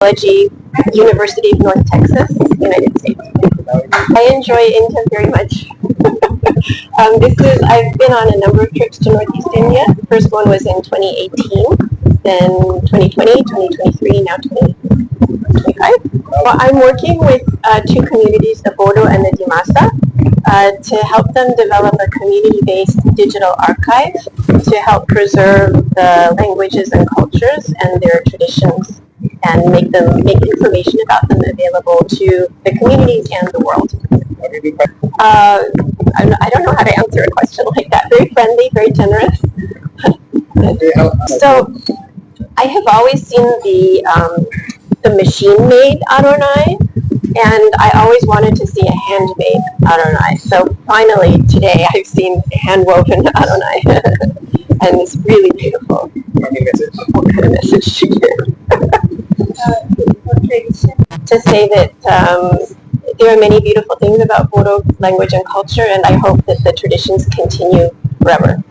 Technology, University of North Texas, United States. I enjoy India very much. I've been on a number of trips to Northeast India. The first one was in 2018, then 2020, 2023, now 2025. Well, I'm working with two communities, the Bodo and the Dimasa, to help them develop a community-based digital archive to help preserve the languages and cultures and their traditions and make information about them available to the communities and the world. I don't know how to answer a question like that. Very friendly, very generous. So I have always seen the machine-made Adonai, and I always wanted to see a handmade Adonai. So finally today I've seen a hand-woven Adonai, and it's really beautiful. What kind of message to give? To say that there are many beautiful things about Bodo language and culture, and I hope that the traditions continue forever.